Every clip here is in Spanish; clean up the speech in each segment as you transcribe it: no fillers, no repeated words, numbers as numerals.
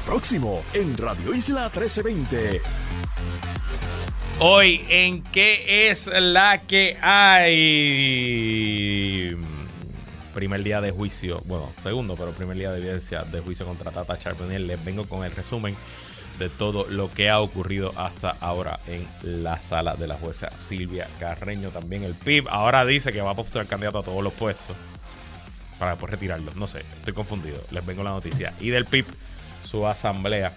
próximo en Radio Isla 1320. Hoy en ¿Qué es la que hay? Primer día de juicio, bueno, segundo, pero primer día de evidencia de juicio contra Tata Charbonnier. Les vengo con el resumen de todo lo que ha ocurrido hasta ahora en la sala de la jueza Silvia Carreño. También el PIB ahora dice que va a postular candidato a todos los puestos para después retirarlos. No sé, estoy confundido. Les vengo la noticia. Y del PIB, su asamblea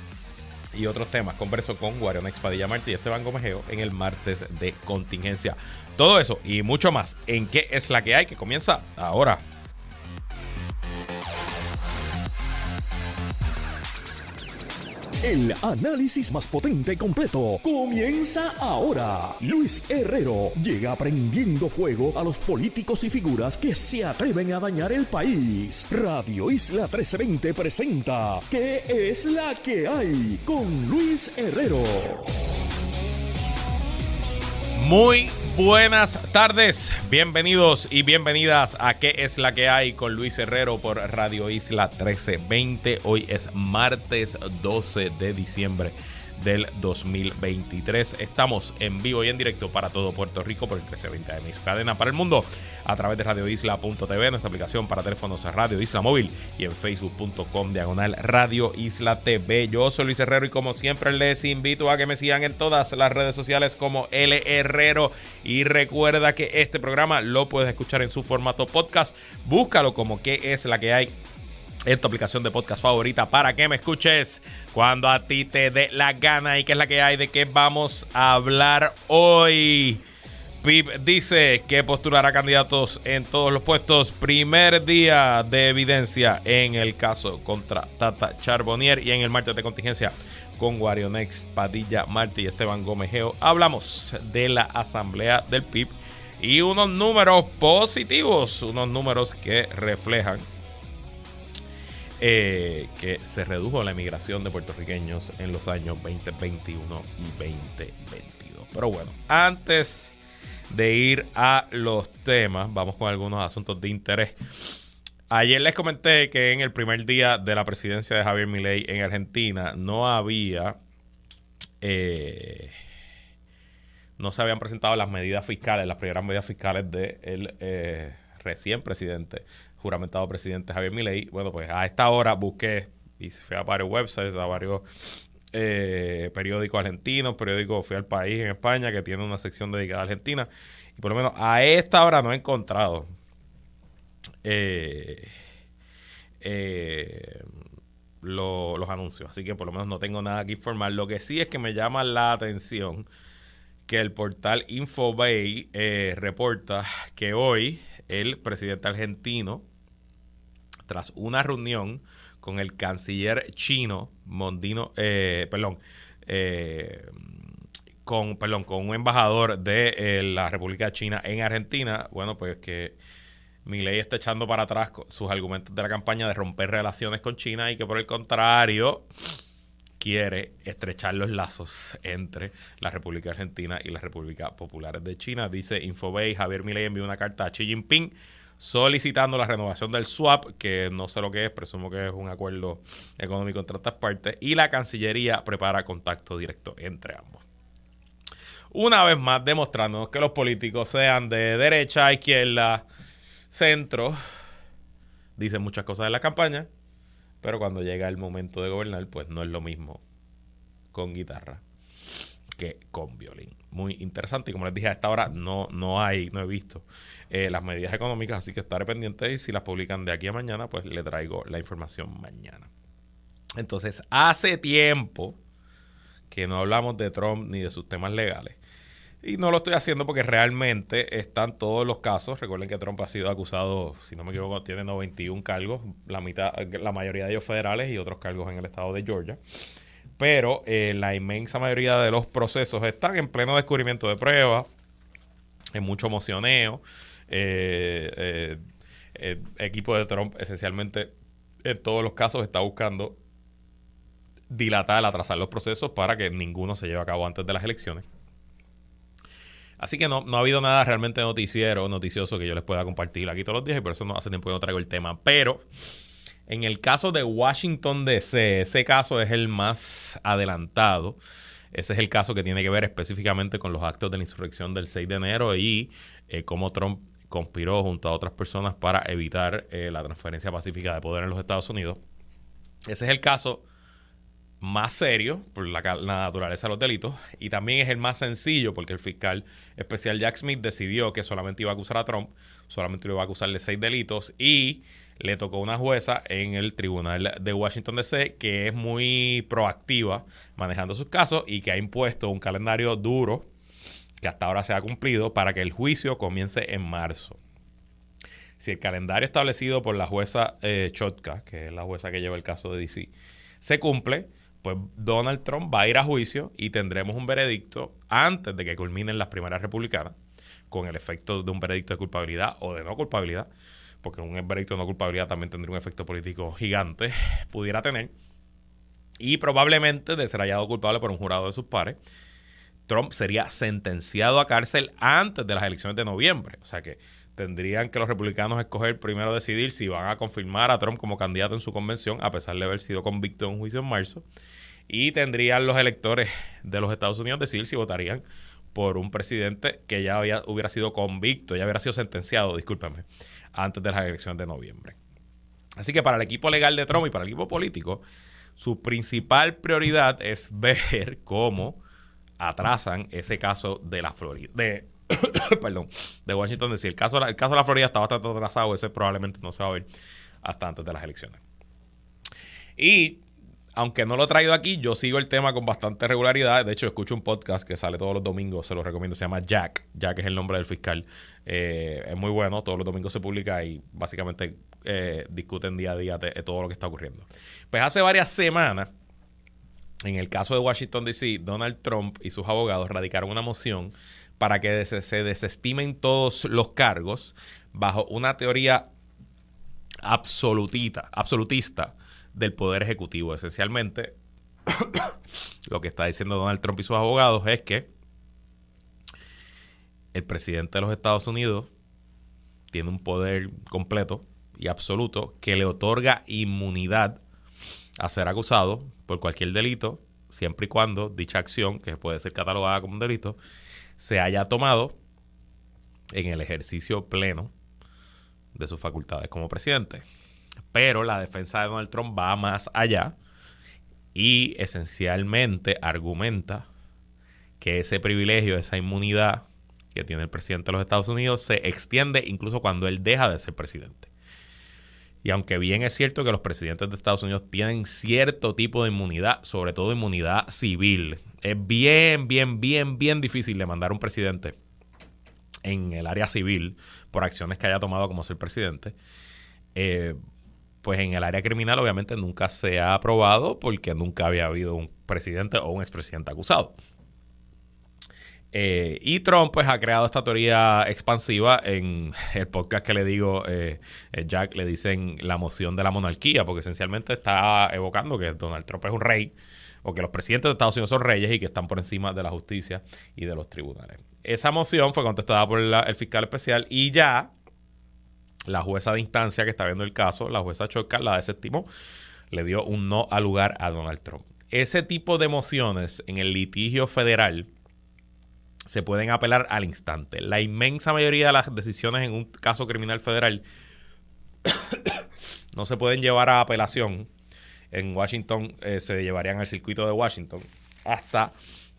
y otros temas. Converso con Guarionex Padilla Martí y Esteban Gómez Geo en el martes de contingencia. Todo eso y mucho más en ¿Qué es la que hay? Que comienza ahora. El análisis más potente y completo comienza ahora. Luis Herrero llega prendiendo fuego a los políticos y figuras que se atreven a dañar el país. Radio Isla 1320 presenta ¿Qué es la que hay? Con Luis Herrero. Muy buenas tardes, bienvenidos y bienvenidas a ¿Qué es la que hay? Con Luis Herrero por Radio Isla 1320. Hoy es martes 12 de diciembre del 2023. Estamos en vivo y en directo para todo Puerto Rico por el 1320 AM y su cadena para el mundo a través de radioisla.tv, nuestra aplicación para teléfonos Radio Isla Móvil y en facebook.com/Radio Isla TV. Yo soy Luis Herrero y como siempre les invito a que me sigan en todas las redes sociales como L Herrero, y recuerda que este programa lo puedes escuchar en su formato podcast. Búscalo como ¿Qué es la que hay? En tu aplicación de podcast favorita para que me escuches cuando a ti te dé la gana. ¿Y qué es la que hay? ¿De qué vamos a hablar hoy? PIB dice que postulará candidatos en todos los puestos. Primer día de evidencia en el caso contra Tata Charbonnier. Y en el martes de contingencia con Guarionex Padilla Martí y Esteban Gómez Geo hablamos de la asamblea del PIB y unos números positivos, unos números que reflejan que se redujo la emigración de puertorriqueños en los años 2021 y 2022. Pero bueno, antes de ir a los temas, vamos con algunos asuntos de interés. Ayer les comenté que en el primer día de la presidencia de Javier Milei en Argentina no se habían presentado las medidas fiscales, las primeras medidas fiscales del recién presidente, juramentado presidente Javier Milei. Bueno, pues a esta hora busqué y fui a varios websites, a varios periódicos argentinos, fui al País en España, que tiene una sección dedicada a Argentina, y por lo menos a esta hora no he encontrado los anuncios, así que por lo menos no tengo nada que informar. Lo que sí es que me llama la atención que el portal Infobay reporta que hoy el presidente argentino, tras una reunión con el canciller chino con un embajador de la República China en Argentina, bueno, pues que Milei está echando para atrás sus argumentos de la campaña de romper relaciones con China y que por el contrario quiere estrechar los lazos entre la República Argentina y la República Popular de China. Dice Infobay, Javier Milei envió una carta a Xi Jinping solicitando la renovación del swap, que no sé lo que es, presumo que es un acuerdo económico entre estas partes, y la Cancillería prepara contacto directo entre ambos. Una vez más demostrándonos que los políticos, sean de derecha, izquierda, centro, dicen muchas cosas en la campaña, pero cuando llega el momento de gobernar, pues no es lo mismo con guitarra que con violín. Muy interesante, y como les dije, a esta hora no he visto las medidas económicas, así que estaré pendiente, y si las publican de aquí a mañana, pues le traigo la información mañana. Entonces, hace tiempo que no hablamos de Trump ni de sus temas legales, y no lo estoy haciendo porque realmente están todos los casos. Recuerden que Trump ha sido acusado, si no me equivoco, tiene 91 cargos, la mayoría de ellos federales y otros cargos en el estado de Georgia. Pero la inmensa mayoría de los procesos están en pleno descubrimiento de pruebas, en mucho mocioneo. Equipo de Trump esencialmente en todos los casos está buscando dilatar, atrasar los procesos para que ninguno se lleve a cabo antes de las elecciones. Así que no ha habido nada realmente noticioso que yo les pueda compartir aquí todos los días, y por eso hace tiempo que no traigo el tema. Pero En el caso de Washington, D.C., ese caso es el más adelantado. Ese es el caso que tiene que ver específicamente con los actos de la insurrección del 6 de enero y cómo Trump conspiró junto a otras personas para evitar la transferencia pacífica de poder en los Estados Unidos. Ese es el caso más serio por la naturaleza de los delitos y también es el más sencillo porque el fiscal especial Jack Smith decidió que solamente iba a acusar a Trump, solamente lo iba a acusar de 6 delitos y le tocó una jueza en el tribunal de Washington D.C. que es muy proactiva manejando sus casos y que ha impuesto un calendario duro que hasta ahora se ha cumplido para que el juicio comience en marzo. Si el calendario establecido por la jueza Chotka, que es la jueza que lleva el caso de D.C., se cumple, pues Donald Trump va a ir a juicio y tendremos un veredicto antes de que culminen las primarias republicanas, con el efecto de un veredicto de culpabilidad o de no culpabilidad, porque un veredicto de no culpabilidad también tendría un efecto político gigante, pudiera tener, y probablemente de ser hallado culpable por un jurado de sus pares, Trump sería sentenciado a cárcel antes de las elecciones de noviembre. O sea que tendrían que los republicanos escoger primero decidir si van a confirmar a Trump como candidato en su convención, a pesar de haber sido convicto en un juicio en marzo, y tendrían los electores de los Estados Unidos decidir si votarían por un presidente que ya hubiera sido convicto, ya hubiera sido sentenciado, discúlpenme, antes de las elecciones de noviembre. Así que para el equipo legal de Trump y para el equipo político, su principal prioridad es ver cómo atrasan ese caso de la Florida, de Washington D.C. El caso de la Florida está bastante atrasado, ese probablemente no se va a ver hasta antes de las elecciones. Y aunque no lo he traído aquí, yo sigo el tema con bastante regularidad. De hecho, escucho un podcast que sale todos los domingos, se lo recomiendo, se llama Jack. Jack es el nombre del fiscal. Es muy bueno, todos los domingos se publica y básicamente discuten día a día de todo lo que está ocurriendo. Pues hace varias semanas, en el caso de Washington D.C., Donald Trump y sus abogados radicaron una moción para que se desestimen todos los cargos bajo una teoría absolutista del poder ejecutivo. Esencialmente, lo que está diciendo Donald Trump y sus abogados es que el presidente de los Estados Unidos tiene un poder completo y absoluto que le otorga inmunidad a ser acusado por cualquier delito, siempre y cuando dicha acción, que puede ser catalogada como un delito, se haya tomado en el ejercicio pleno de sus facultades como presidente. Pero la defensa de Donald Trump va más allá y esencialmente argumenta que ese privilegio, esa inmunidad que tiene el presidente de los Estados Unidos se extiende incluso cuando él deja de ser presidente. Y aunque bien es cierto que los presidentes de Estados Unidos tienen cierto tipo de inmunidad, sobre todo inmunidad civil, es bien difícil demandar a un presidente en el área civil por acciones que haya tomado como ser presidente. Pues en el área criminal obviamente nunca se ha aprobado porque nunca había habido un presidente o un expresidente acusado. Y Trump pues ha creado esta teoría expansiva. En el podcast que le digo, Jack, le dicen la moción de la monarquía, porque esencialmente está evocando que Donald Trump es un rey o que los presidentes de Estados Unidos son reyes y que están por encima de la justicia y de los tribunales. Esa moción fue contestada por el fiscal especial y ya la jueza de instancia que está viendo el caso, la jueza Chotka, la desestimó, le dio un no al lugar a Donald Trump. Ese tipo de mociones en el litigio federal se pueden apelar al instante. La inmensa mayoría de las decisiones en un caso criminal federal no se pueden llevar a apelación. En Washington se llevarían al circuito de Washington hasta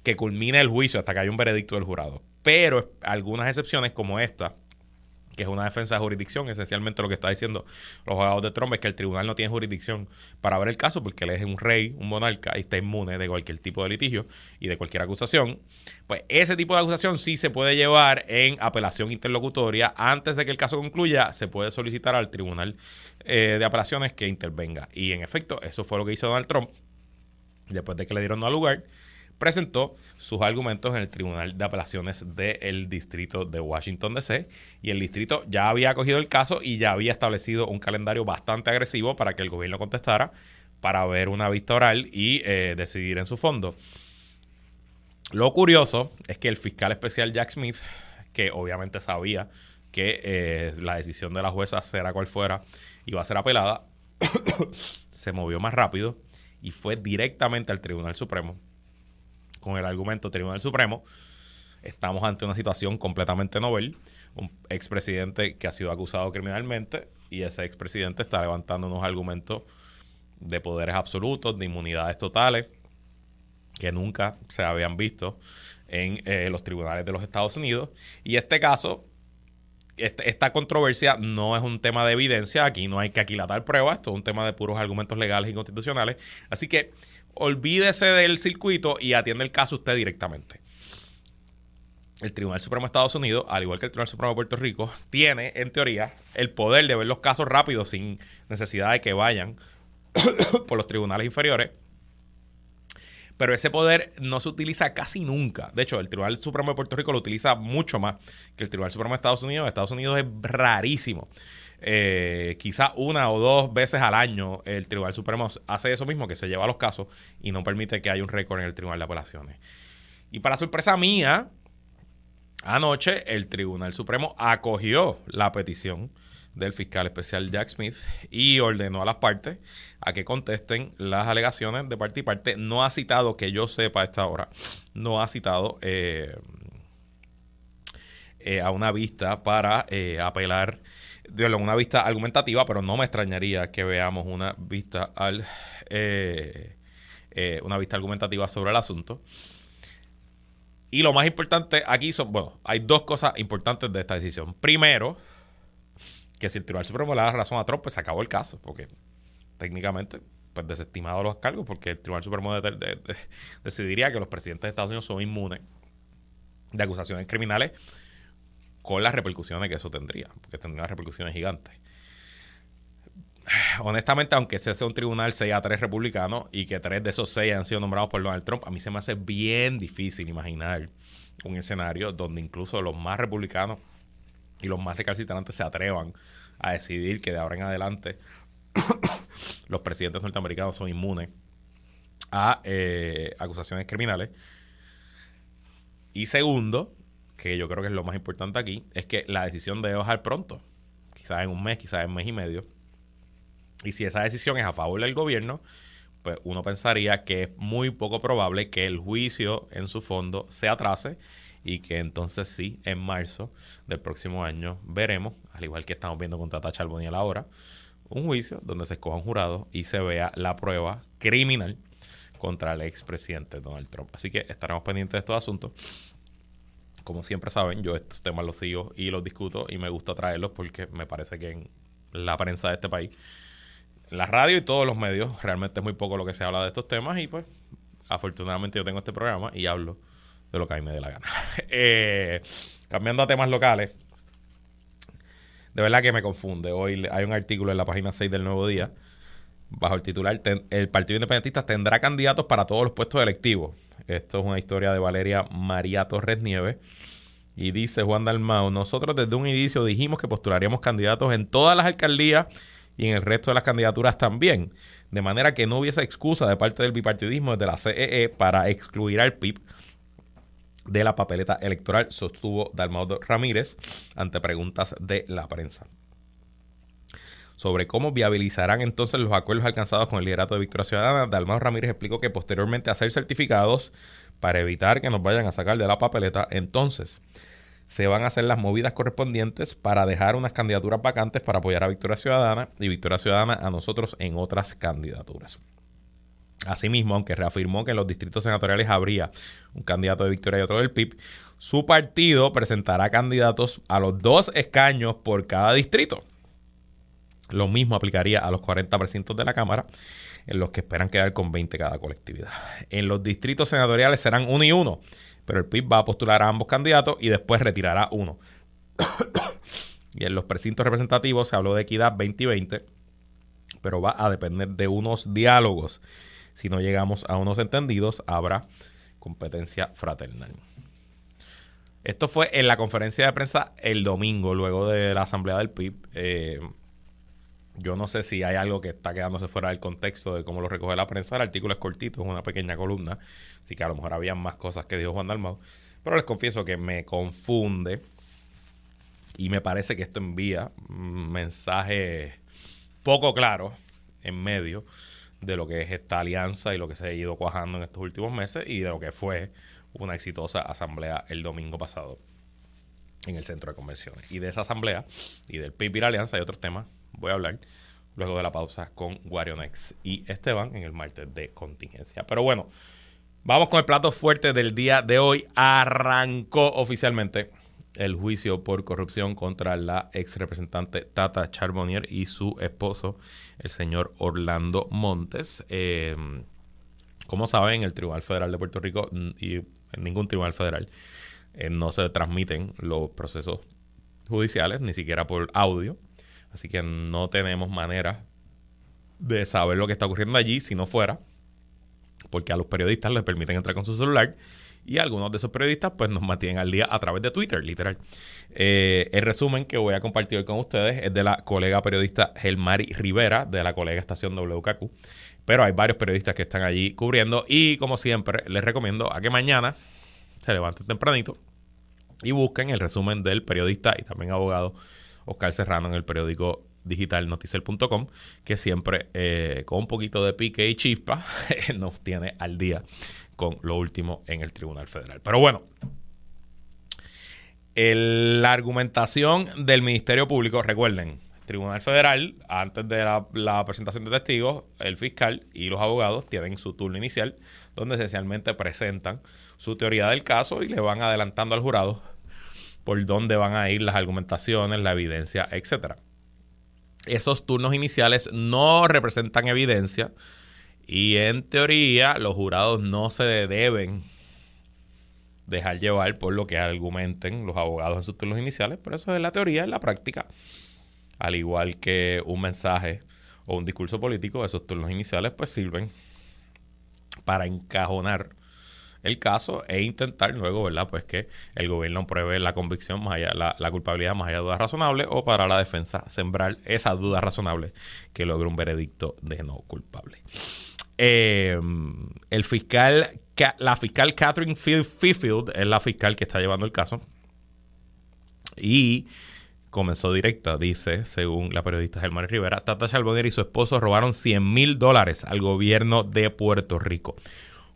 que culmine el juicio, hasta que haya un veredicto del jurado. Pero algunas excepciones como esta, que es una defensa de jurisdicción, esencialmente lo que está diciendo los abogados de Trump es que el tribunal no tiene jurisdicción para ver el caso porque él es un rey, un monarca y está inmune de cualquier tipo de litigio y de cualquier acusación. Pues ese tipo de acusación sí se puede llevar en apelación interlocutoria. Antes de que el caso concluya, se puede solicitar al tribunal de apelaciones que intervenga. Y en efecto, eso fue lo que hizo Donald Trump. Después de que le dieron no al lugar, presentó sus argumentos en el Tribunal de Apelaciones del Distrito de Washington, D.C. y el distrito ya había acogido el caso y ya había establecido un calendario bastante agresivo para que el gobierno contestara, para ver una vista oral y decidir en su fondo. Lo curioso es que el fiscal especial Jack Smith, que obviamente sabía que la decisión de la jueza, sea cual fuera, iba a ser apelada, se movió más rápido y fue directamente al Tribunal Supremo con el argumento: Tribunal Supremo, estamos ante una situación completamente novel, un expresidente que ha sido acusado criminalmente y ese expresidente está levantando unos argumentos de poderes absolutos, de inmunidades totales, que nunca se habían visto en los tribunales de los Estados Unidos. Y este caso, esta controversia no es un tema de evidencia, aquí no hay que aquilatar pruebas, esto es un tema de puros argumentos legales y constitucionales. Así que olvídese del circuito y atiende el caso usted directamente. El Tribunal Supremo de Estados Unidos, al igual que el Tribunal Supremo de Puerto Rico, tiene, en teoría, el poder de ver los casos rápidos sin necesidad de que vayan por los tribunales inferiores. Pero ese poder no se utiliza casi nunca. De hecho, el Tribunal Supremo de Puerto Rico lo utiliza mucho más que el Tribunal Supremo de Estados Unidos. Estados Unidos es rarísimo. Quizá una o dos veces al año el Tribunal Supremo hace eso mismo, que se lleva los casos y no permite que haya un récord en el Tribunal de Apelaciones. Y para sorpresa mía, anoche el Tribunal Supremo acogió la petición del fiscal especial Jack Smith y ordenó a las partes a que contesten las alegaciones de parte y parte. No ha citado, que yo sepa a esta hora, no ha citado a una vista para apelar, una vista argumentativa, pero no me extrañaría que veamos una vista una vista argumentativa sobre el asunto. Y lo más importante aquí hay dos cosas importantes de esta decisión. Primero, que si el Tribunal Supremo le da razón a Trump, pues se acabó el caso, porque técnicamente, pues desestimado los cargos, porque el Tribunal Supremo decidiría que los presidentes de Estados Unidos son inmunes de acusaciones criminales, con las repercusiones que eso tendría, porque tendría repercusiones gigantes. Honestamente, aunque ese sea un tribunal 6-3 republicano y que 3 de esos 6 han sido nombrados por Donald Trump, a mí se me hace bien difícil imaginar un escenario donde incluso los más republicanos y los más recalcitrantes se atrevan a decidir que de ahora en adelante los presidentes norteamericanos son inmunes a acusaciones criminales. Y segundo, que yo creo que es lo más importante aquí, es que la decisión debe bajar pronto, quizás en un mes, quizás en un mes y medio. Y si esa decisión es a favor del gobierno, pues uno pensaría que es muy poco probable que el juicio en su fondo se atrase y que entonces sí, en marzo del próximo año veremos, al igual que estamos viendo contra Tacha Charbonnier ahora, un juicio donde se escoja un jurado y se vea la prueba criminal contra el expresidente Donald Trump. Así que estaremos pendientes de estos asuntos. Como siempre saben, yo estos temas los sigo y los discuto y me gusta traerlos porque me parece que en la prensa de este país, la radio y todos los medios, realmente es muy poco lo que se habla de estos temas y pues afortunadamente yo tengo este programa y hablo de lo que a mí me dé la gana. Cambiando a temas locales, de verdad que me confunde. Hoy hay un artículo en la página 6 del Nuevo Día bajo el titular: el Partido Independentista tendrá candidatos para todos los puestos electivos. Esto es una historia de Valeria María Torres Nieves. Y dice Juan Dalmau: nosotros desde un inicio dijimos que postularíamos candidatos en todas las alcaldías y en el resto de las candidaturas también, de manera que no hubiese excusa de parte del bipartidismo desde la CEE para excluir al PIB de la papeleta electoral, sostuvo Dalmau Ramírez ante preguntas de la prensa. Sobre cómo viabilizarán entonces los acuerdos alcanzados con el liderato de Victoria Ciudadana, Dalmau Ramírez explicó que posteriormente a ser certificados para evitar que nos vayan a sacar de la papeleta, entonces se van a hacer las movidas correspondientes para dejar unas candidaturas vacantes para apoyar a Victoria Ciudadana y Victoria Ciudadana a nosotros en otras candidaturas. Asimismo, aunque reafirmó que en los distritos senatoriales habría un candidato de Victoria y otro del PIB, su partido presentará candidatos a los 2 escaños por cada distrito. Lo mismo aplicaría a los 40 precintos de la Cámara, en los que esperan quedar con 20 cada colectividad. En los distritos senatoriales serán 1 y 1, pero el PIB va a postular a ambos candidatos y después retirará uno. Y en los precintos representativos se habló de equidad 20 y 20, pero va a depender de unos diálogos. Si no llegamos a unos entendidos, habrá competencia fraternal. Esto fue en la conferencia de prensa el domingo, luego de la asamblea del PIB. Yo no sé si hay algo que está quedándose fuera del contexto de cómo lo recoge la prensa. El artículo es cortito, es una pequeña columna, así que a lo mejor había más cosas que dijo Juan Dalmau. Pero les confieso que me confunde y me parece que esto envía un mensaje poco claro en medio de lo que es esta alianza y lo que se ha ido cuajando en estos últimos meses y de lo que fue una exitosa asamblea el domingo pasado en el centro de convenciones. Y de esa asamblea y del PIB y la alianza y otros temas voy a hablar luego de la pausa con Guarionex y Esteban en el martes de contingencia. Pero bueno, vamos con el plato fuerte del día de hoy. Arrancó oficialmente el juicio por corrupción contra la ex representante Tata Charbonnier y su esposo, el señor Orlando Montes. Como saben, el Tribunal Federal de Puerto Rico y en ningún tribunal federal no se transmiten los procesos judiciales, ni siquiera por audio. Así que no tenemos manera de saber lo que está ocurriendo allí si no fuera porque a los periodistas les permiten entrar con su celular y algunos de esos periodistas pues nos mantienen al día a través de Twitter, literal. El resumen que voy a compartir hoy con ustedes es de la colega periodista Gelmari Rivera, de la colega estación WKQ. Pero hay varios periodistas que están allí cubriendo y como siempre les recomiendo a que mañana se levanten tempranito y busquen el resumen del periodista y también abogado Oscar Serrano en el periódico digital noticel.com, que siempre con un poquito de pique y chispa nos tiene al día con lo último en el Tribunal Federal. Pero bueno, la argumentación del Ministerio Público, recuerden, Tribunal Federal, antes de la presentación de testigos, el fiscal y los abogados tienen su turno inicial, donde esencialmente presentan su teoría del caso y le van adelantando al jurado por dónde van a ir las argumentaciones, la evidencia, etcétera. Esos turnos iniciales no representan evidencia y en teoría los jurados no se deben dejar llevar por lo que argumenten los abogados en sus turnos iniciales, pero eso es la teoría. En la práctica, al igual que un mensaje o un discurso político, esos turnos iniciales pues sirven para encajonar el caso e intentar luego, ¿verdad?, pues que el gobierno pruebe la convicción más allá, la culpabilidad más allá de dudas razonables, o para la defensa sembrar esa duda razonable que logre un veredicto de no culpable. La fiscal Catherine Fifield es la fiscal que está llevando el caso y comenzó directa, dice, según la periodista Gelmari Rivera, Tata Charbonnier y su esposo robaron $100,000 al gobierno de Puerto Rico.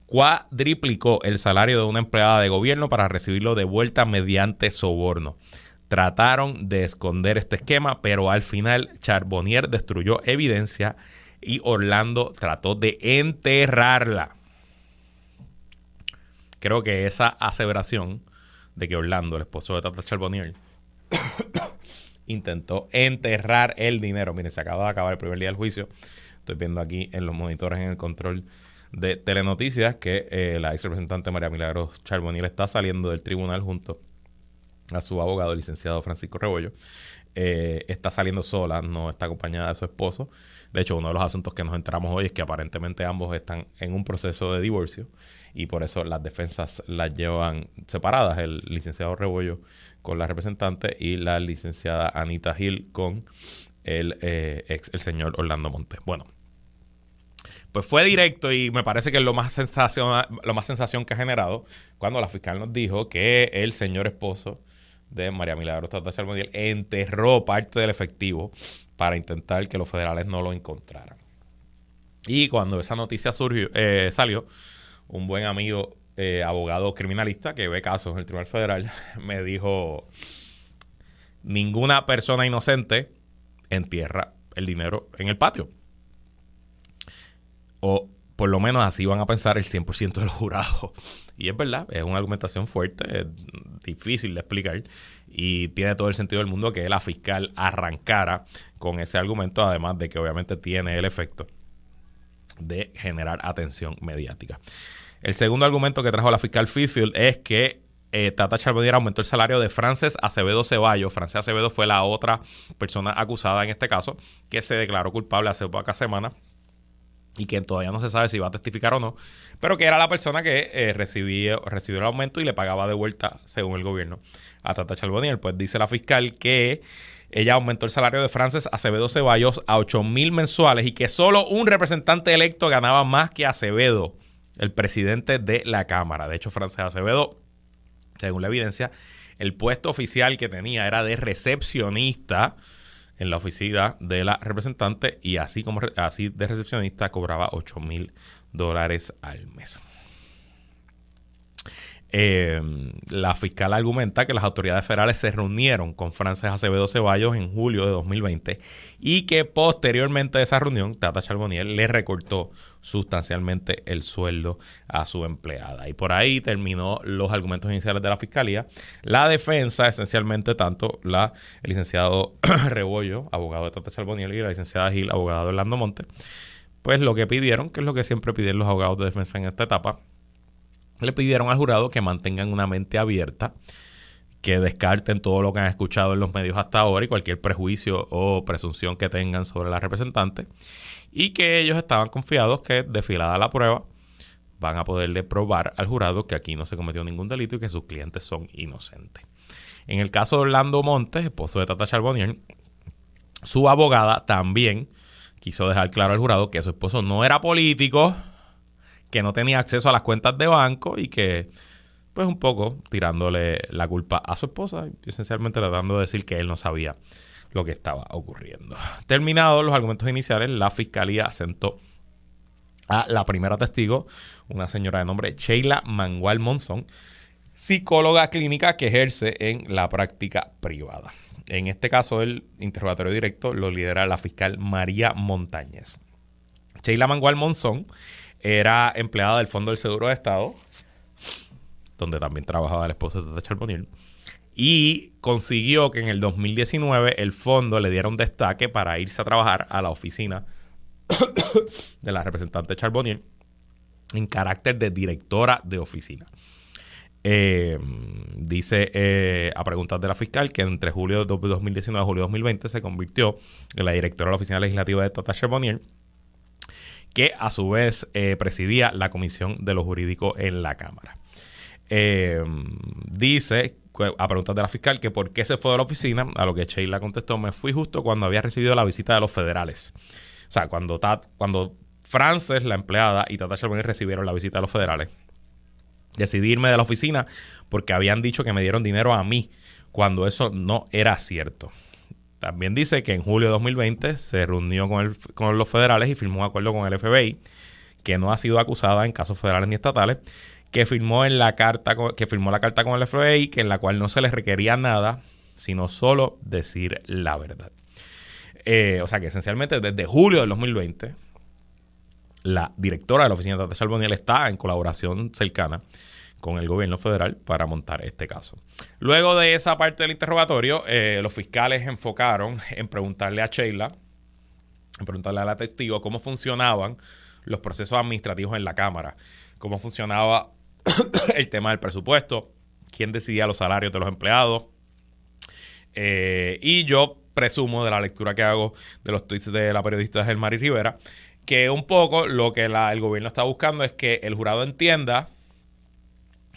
Cuadriplicó el salario de una empleada de gobierno para recibirlo de vuelta mediante soborno. Trataron de esconder este esquema, pero al final Charbonnier destruyó evidencia y Orlando trató de enterrarla. Creo que esa aseveración de que Orlando, el esposo de Tata Charbonnier, intentó enterrar el dinero. Miren, se acaba de acabar el primer día del juicio. Estoy viendo aquí en los monitores en el control de Telenoticias que la ex representante María Milagros Charbonnier está saliendo del tribunal junto a su abogado, el licenciado Francisco Rebollo. Está saliendo sola, no está acompañada de su esposo. De hecho, uno de los asuntos que nos enteramos hoy es que aparentemente ambos están en un proceso de divorcio y por eso las defensas las llevan separadas, el licenciado Rebollo con la representante y la licenciada Anita Gil con el señor Orlando Montes. Bueno, pues fue directo y me parece que es lo más sensación que ha generado cuando la fiscal nos dijo que el señor esposo de María Milagros Tata Charbonnier enterró parte del efectivo para intentar que los federales no lo encontraran. Y cuando esa noticia salió, un buen amigo abogado criminalista que ve casos en el Tribunal Federal me dijo: ninguna persona inocente entierra el dinero en el patio. O por lo menos así van a pensar el 100% de los jurados. Y es verdad, es una argumentación fuerte, es difícil de explicar y tiene todo el sentido del mundo que la fiscal arrancara con ese argumento, además de que obviamente tiene el efecto de generar atención mediática. El segundo argumento que trajo la fiscal Fifield es que Tata Charbonnier aumentó el salario de Frances Acevedo Ceballos. Frances Acevedo fue la otra persona acusada en este caso que se declaró culpable hace pocas semanas y que todavía no se sabe si va a testificar o no, pero que era la persona que recibió el aumento y le pagaba de vuelta, según el gobierno, a Tata Charbonnier. Pues dice la fiscal que ella aumentó el salario de Frances Acevedo Ceballos a $8,000 mensuales y que solo un representante electo ganaba más que Acevedo, el presidente de la Cámara. De hecho, Frances Acevedo, según la evidencia, el puesto oficial que tenía era de recepcionista, en la oficina de la representante y así de recepcionista cobraba $8,000 al mes. La fiscal argumenta que las autoridades federales se reunieron con Frances Acevedo Ceballos en julio de 2020 y que posteriormente a esa reunión Tata Charbonnier le recortó sustancialmente el sueldo a su empleada. Y por ahí terminó los argumentos iniciales de la fiscalía. La defensa, esencialmente tanto el licenciado Rebollo, abogado de Tata Charbonnier, y la licenciada Gil, abogado de Orlando Monte, pues lo que pidieron, que es lo que siempre piden los abogados de defensa en esta etapa, le pidieron al jurado que mantengan una mente abierta, que descarten todo lo que han escuchado en los medios hasta ahora y cualquier prejuicio o presunción que tengan sobre la representante, y que ellos estaban confiados que, desfilada la prueba, van a poderle probar al jurado que aquí no se cometió ningún delito y que sus clientes son inocentes. En el caso de Orlando Montes, esposo de Tata Charbonnier, su abogada también quiso dejar claro al jurado que su esposo no era político, que no tenía acceso a las cuentas de banco y que, pues un poco tirándole la culpa a su esposa y esencialmente tratando de decir que él no sabía lo que estaba ocurriendo. Terminados los argumentos iniciales, la fiscalía sentó a la primera testigo, una señora de nombre Sheila Mangual Monzón, psicóloga clínica que ejerce en la práctica privada. En este caso, el interrogatorio directo lo lidera la fiscal María Montañez. Sheila Mangual Monzón era empleada del Fondo del Seguro de Estado, donde también trabajaba el esposo de Tata Charbonnier, y consiguió que en el 2019 el fondo le diera un destaque para irse a trabajar a la oficina de la representante Charbonnier en carácter de directora de oficina. Dice a preguntas de la fiscal que entre julio de 2019 y julio de 2020 se convirtió en la directora de la oficina legislativa de Tata Charbonnier, que a su vez presidía la Comisión de lo Jurídico en la Cámara. Dice, a preguntas de la fiscal, que por qué se fue de la oficina, a lo que Sheila contestó: me fui justo cuando había recibido la visita de los federales. O sea, cuando Frances, la empleada, y Tata Charbonnier recibieron la visita de los federales, decidí irme de la oficina porque habían dicho que me dieron dinero a mí, cuando eso no era cierto. También dice que en julio de 2020 se reunió con los federales y firmó un acuerdo con el FBI, que no ha sido acusada en casos federales ni estatales, que firmó la carta con el FBI, que en la cual no se les requería nada, sino solo decir la verdad. O sea que esencialmente desde julio del 2020, la directora de la oficina de Tata Charbonnier está en colaboración cercana con el gobierno federal para montar este caso. Luego de esa parte del interrogatorio, los fiscales enfocaron en preguntarle a Sheila, en preguntarle a la testigo cómo funcionaban los procesos administrativos en la Cámara, cómo funcionaba el tema del presupuesto, quién decidía los salarios de los empleados. Y yo presumo, de la lectura que hago de los tweets de la periodista Gelmari Rivera, que un poco lo que el gobierno está buscando es que el jurado entienda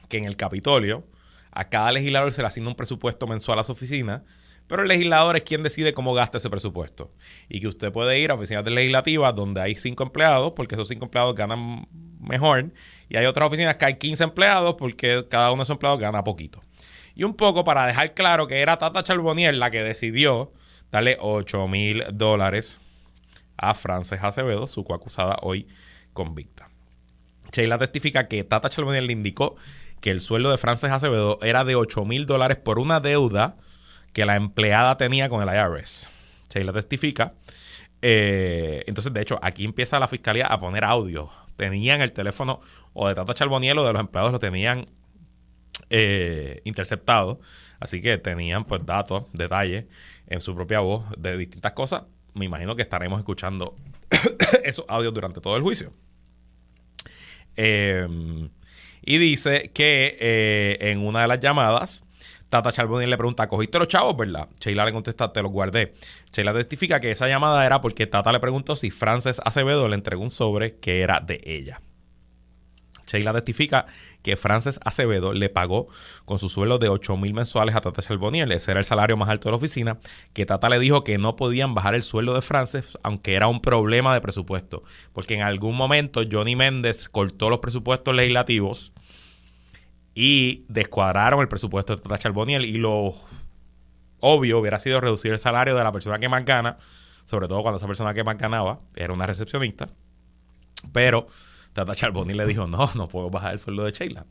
que en el Capitolio a cada legislador se le asigna un presupuesto mensual a su oficina, pero el legislador es quien decide cómo gasta ese presupuesto. Y que usted puede ir a oficinas legislativas donde hay 5 empleados, porque esos 5 empleados ganan mejor, y hay otras oficinas que hay 15 empleados porque cada uno de esos empleados gana poquito. Y un poco para dejar claro que era Tata Charbonnier la que decidió darle $8,000 a Frances Acevedo, su coacusada hoy convicta. Sheila testifica que Tata Charbonnier le indicó que el sueldo de Frances Acevedo era de $8,000 por una deuda que la empleada tenía con el IRS. Sheila testifica. Entonces, de hecho, aquí empieza la fiscalía a poner audio. Tenían el teléfono o de Tata Charbonnier o de los empleados, lo tenían interceptado. Así que tenían pues datos, detalles en su propia voz de distintas cosas. Me imagino que estaremos escuchando esos audios durante todo el juicio. Y dice que en una de las llamadas, Tata Charbonnier le pregunta: ¿cogiste los chavos, verdad? Sheila le contesta: te los guardé. Sheila testifica que esa llamada era porque Tata le preguntó si Frances Acevedo le entregó un sobre que era de ella. Sheila testifica que Frances Acevedo le pagó con su sueldo de $8,000 mensuales a Tata Charbonnier. Ese era el salario más alto de la oficina, que Tata le dijo que no podían bajar el sueldo de Frances, aunque era un problema de presupuesto, porque en algún momento Johnny Méndez cortó los presupuestos legislativos y descuadraron el presupuesto de Tata Charbonnier y lo obvio hubiera sido reducir el salario de la persona que más gana, sobre todo cuando esa persona que más ganaba era una recepcionista. Pero Tata Charbonnier le dijo, no puedo bajar el sueldo de Sheila.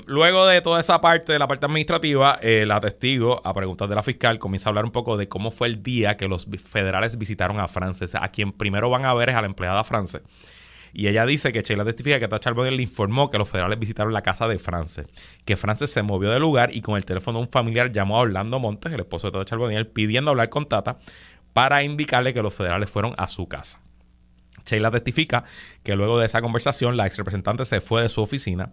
Luego de toda esa parte, de la parte administrativa, la testigo, a preguntas de la fiscal, comienza a hablar un poco de cómo fue el día que los federales visitaron a Frances. A quien primero van a ver es a la empleada Frances. Y ella dice que Sheila testifica que Tata Charbonnier le informó que los federales visitaron la casa de Frances, que Frances se movió del lugar y con el teléfono de un familiar llamó a Orlando Montes, el esposo de Tata Charbonnier, pidiendo hablar con Tata para indicarle que los federales fueron a su casa. Sheila testifica que luego de esa conversación la ex representante se fue de su oficina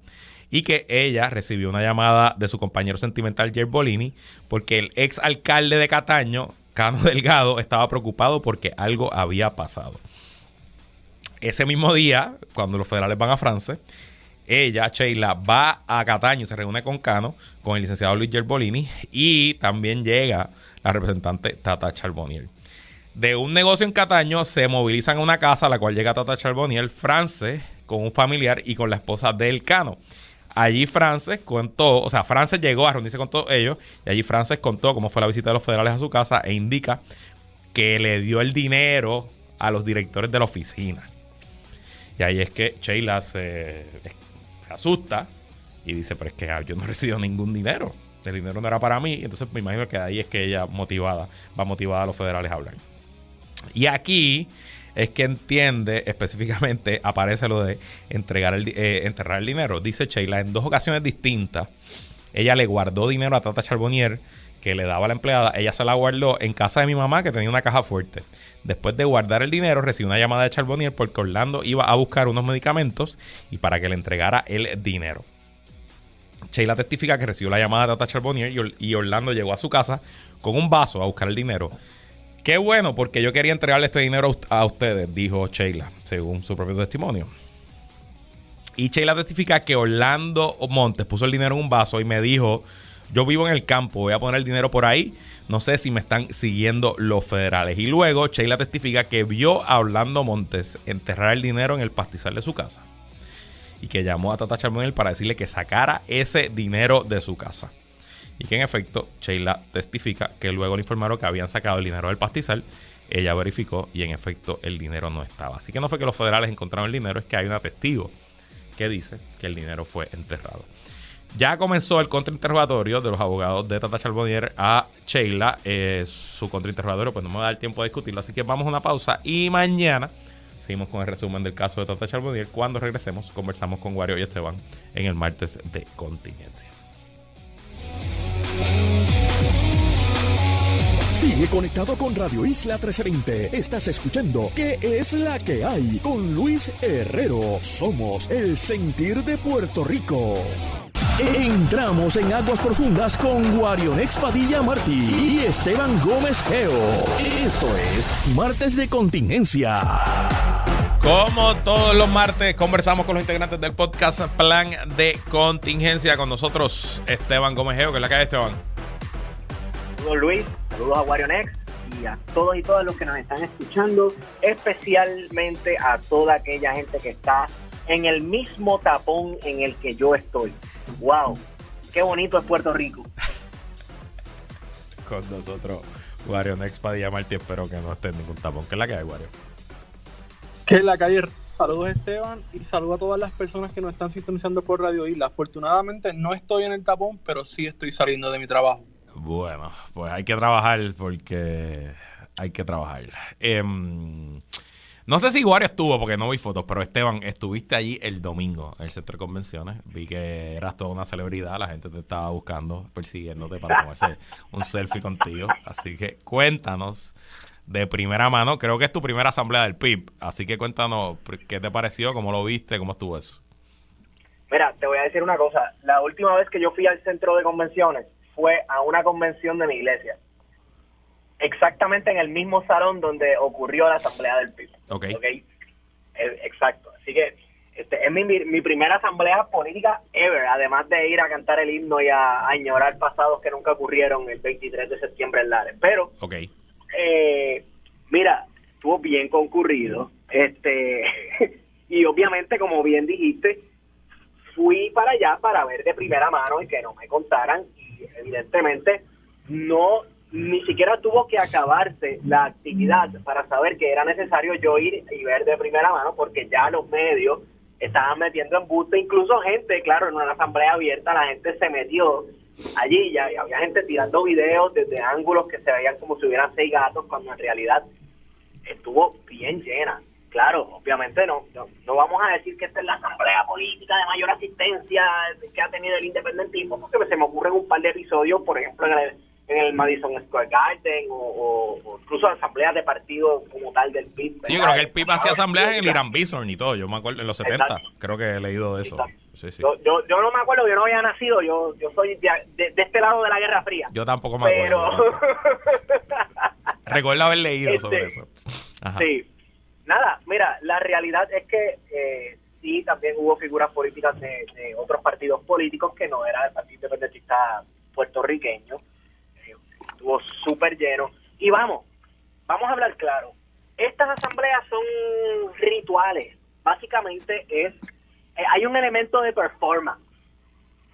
y que ella recibió una llamada de su compañero sentimental Jair Bolini porque el ex alcalde de Cataño, Cano Delgado, estaba preocupado porque algo había pasado. Ese mismo día, cuando los federales van a Frances, ella, Sheila, va a Cataño y se reúne con Cano, con el licenciado Luis Jair Bolini, y también llega la representante Tata Charbonnier. De un negocio en Cataño se movilizan a una casa a la cual llega Tata Charbonnier, Frances, con un familiar y con la esposa del Cano. Allí Frances llegó a reunirse con todos ellos y allí Frances contó cómo fue la visita de los federales a su casa e indica que le dio el dinero a los directores de la oficina. Y ahí es que Sheila se asusta y dice, pero es que yo no he recibido ningún dinero. El dinero no era para mí. Entonces me imagino que de ahí es que ella va motivada a los federales a hablar. Y aquí es que entiende específicamente, aparece lo de enterrar el dinero. Dice Sheila, en 2 ocasiones distintas, ella le guardó dinero a Tata Charbonnier que le daba a la empleada. Ella se la guardó en casa de mi mamá, que tenía una caja fuerte. Después de guardar el dinero, recibió una llamada de Charbonnier porque Orlando iba a buscar unos medicamentos y para que le entregara el dinero. Sheila testifica que recibió la llamada de Tata Charbonnier y Orlando llegó a su casa con un vaso a buscar el dinero. Qué bueno, porque yo quería entregarle este dinero a ustedes, dijo Sheila, según su propio testimonio. Y Sheila testifica que Orlando Montes puso el dinero en un vaso y me dijo, yo vivo en el campo, voy a poner el dinero por ahí, no sé si me están siguiendo los federales. Y luego Sheila testifica que vio a Orlando Montes enterrar el dinero en el pastizal de su casa y que llamó a Tata Charbonnier para decirle que sacara ese dinero de su casa. Y que en efecto, Sheila testifica que luego le informaron que habían sacado el dinero del pastizal. Ella verificó y en efecto el dinero no estaba. Así que no fue que los federales encontraron el dinero, es que hay una testigo que dice que el dinero fue enterrado. Ya comenzó el contrainterrogatorio de los abogados de Tata Charbonnier a Sheila. Su contrainterrogatorio pues no me va a dar tiempo de discutirlo, así que vamos a una pausa y mañana seguimos con el resumen del caso de Tata Charbonnier. Cuando regresemos conversamos con Wario y Esteban en el martes de contingencia. Sigue conectado con Radio Isla 1320. Estás escuchando ¿Qué es la que hay? Con Luis Herrero. Somos el sentir de Puerto Rico. Entramos en aguas profundas con Guarionex Padilla Martí y Esteban Gómez Geo. Esto es Martes de Contingencia. Como todos los martes, conversamos con los integrantes del podcast Plan de Contingencia. Con nosotros Esteban Gómez Geo, que es la que hay, Esteban. Saludos Luis, saludos a Warionex y a todos y todas los que nos están escuchando, especialmente a toda aquella gente que está en el mismo tapón en el que yo estoy. ¡Wow! ¡Qué bonito es Puerto Rico! Con nosotros Warionex Padilla Martí, espero que no esté en ningún tapón. ¿Qué es la que hay, Wario? ¿Qué es la calle? Saludos Esteban y saludos a todas las personas que nos están sintonizando por Radio Isla. Afortunadamente no estoy en el tapón, pero sí estoy saliendo de mi trabajo. Bueno, pues hay que trabajar porque hay que trabajar. No sé si Wario estuvo porque no vi fotos, pero Esteban, estuviste allí el domingo en el centro de convenciones. Vi que eras toda una celebridad, la gente te estaba buscando, persiguiéndote para tomarse un selfie contigo. Así que cuéntanos de primera mano, creo que es tu primera asamblea del PIB, así que cuéntanos qué te pareció, cómo lo viste, cómo estuvo eso. Mira, te voy a decir una cosa, la última vez que yo fui al centro de convenciones fue a una convención de mi iglesia, exactamente en el mismo salón donde ocurrió la asamblea del PIB. ¿Okay? Exacto, así que es mi primera asamblea política ever, además de ir a cantar el himno y a añorar pasados que nunca ocurrieron el 23 de septiembre en Lares, pero mira, estuvo bien concurrido, y obviamente, como bien dijiste, fui para allá para ver de primera mano y que no me contaran, y evidentemente no, ni siquiera tuvo que acabarse la actividad para saber que era necesario yo ir y ver de primera mano, porque ya los medios estaban metiendo embuste, incluso gente, claro, en una asamblea abierta la gente se metió allí, ya había gente tirando videos desde ángulos que se veían como si hubieran 6 gatos, cuando en realidad estuvo bien llena. Claro, obviamente no vamos a decir que esta es la asamblea política de mayor asistencia que ha tenido el independentismo, porque se me ocurren un par de episodios, por ejemplo, en el Madison Square Garden o incluso asambleas de partido como tal del PIB. Sí, yo creo que el PIB hacía asambleas en el Irán Bison y todo, yo me acuerdo en los 70, exacto. Creo que he leído de eso. Sí. Yo no me acuerdo, yo no había nacido, yo soy de este lado de la Guerra Fría. Yo tampoco me acuerdo. Recuerdo haber leído sobre eso. Ajá. Sí. Nada, mira, la realidad es que sí, también hubo figuras políticas de otros partidos políticos que no era del Partido Independentista puertorriqueño. Estuvo súper lleno. Y vamos a hablar claro. Estas asambleas son rituales. Básicamente hay un elemento de performance,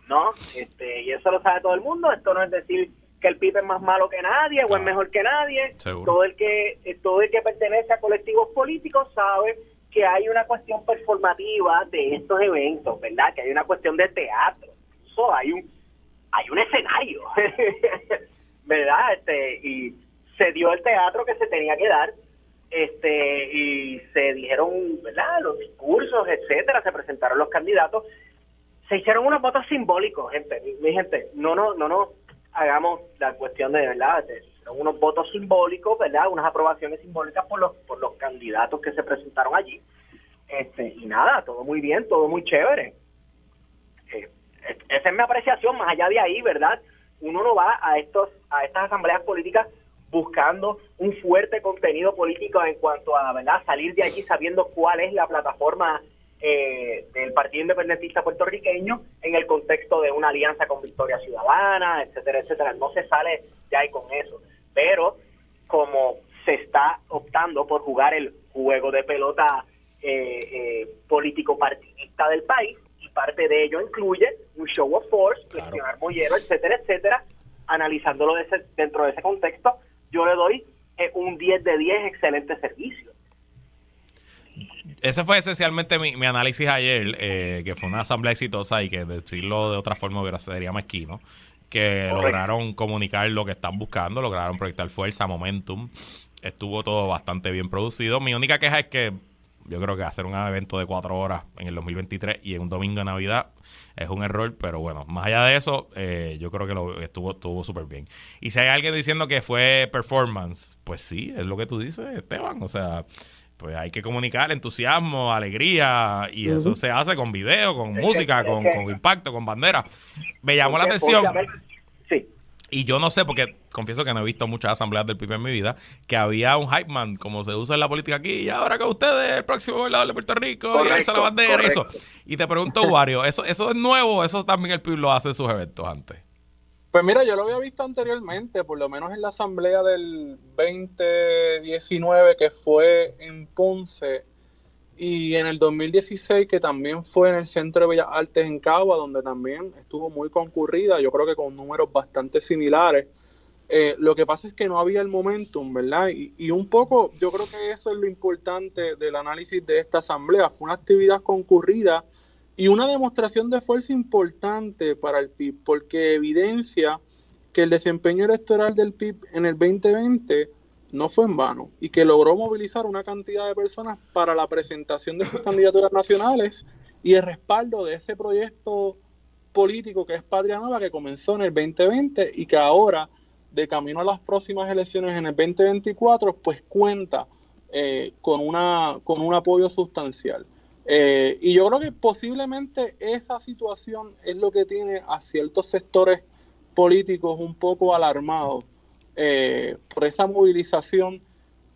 ¿no? Y eso lo sabe todo el mundo. Esto no es decir que el PIB es más malo que nadie o es mejor que nadie. Seguro. Todo el que pertenece a colectivos políticos sabe que hay una cuestión performativa de estos eventos, ¿verdad? Que hay una cuestión de teatro. Incluso hay un escenario, ¿verdad? Y se dio el teatro que se tenía que dar, y se dijeron, ¿verdad?, los discursos, etcétera, se presentaron los candidatos, se hicieron unos votos simbólicos, gente. Mi gente, no hagamos la cuestión de, ¿verdad?, son unos votos simbólicos, ¿verdad?, unas aprobaciones simbólicas por los candidatos que se presentaron allí. Y nada, todo muy bien, todo muy chévere. Esa es mi apreciación. Más allá de ahí, ¿verdad?, uno no va a estas asambleas políticas buscando un fuerte contenido político en cuanto a, ¿verdad?, salir de allí sabiendo cuál es la plataforma del Partido Independentista puertorriqueño en el contexto de una alianza con Victoria Ciudadana, etcétera, etcétera. No se sale de ahí con eso. Pero como se está optando por jugar el juego de pelota político partidista del país, y parte de ello incluye un show of force, cuestionar mollero, etcétera, etcétera, analizándolo dentro de ese contexto, yo le doy un 10 de 10, excelente servicio. Ese fue esencialmente mi análisis ayer, que fue una asamblea exitosa y que decirlo de otra forma sería mezquino, que Correcto. Lograron comunicar lo que están buscando, lograron proyectar fuerza, momentum, estuvo todo bastante bien producido. Mi única queja es que yo creo que hacer un evento de 4 horas en el 2023 y en un domingo de Navidad es un error, pero bueno, más allá de eso, yo creo que estuvo súper bien. Y si hay alguien diciendo que fue performance, pues sí, es lo que tú dices, Esteban, o sea, pues hay que comunicar entusiasmo, alegría, y eso se hace con video, con música, con impacto, con bandera. Me llamó la atención. Sí. Y yo no sé, porque confieso que no he visto muchas asambleas del PIB en mi vida, que había un hype man, como se usa en la política aquí, y ahora que ustedes, el próximo gobernador de Puerto Rico, Correcto, y alza la bandera, correcto. eso. Y te pregunto, Wario, ¿eso es nuevo? ¿Eso también el PIB lo hace en sus eventos antes? Pues mira, yo lo había visto anteriormente, por lo menos en la asamblea del 2019 que fue en Ponce, y en el 2016 que también fue en el Centro de Bellas Artes en Cagua, donde también estuvo muy concurrida, yo creo que con números bastante similares. Lo que pasa es que no había el momentum, ¿verdad? Y un poco, yo creo que eso es lo importante del análisis de esta asamblea. Fue una actividad concurrida y una demostración de fuerza importante para el PIB, porque evidencia que el desempeño electoral del PIB en el 2020 no fue en vano y que logró movilizar una cantidad de personas para la presentación de sus candidaturas nacionales y el respaldo de ese proyecto político que es Patria Nueva, que comenzó en el 2020 y que ahora, de camino a las próximas elecciones en el 2024, pues cuenta con un apoyo sustancial. Y yo creo que posiblemente esa situación es lo que tiene a ciertos sectores políticos un poco alarmados por esa movilización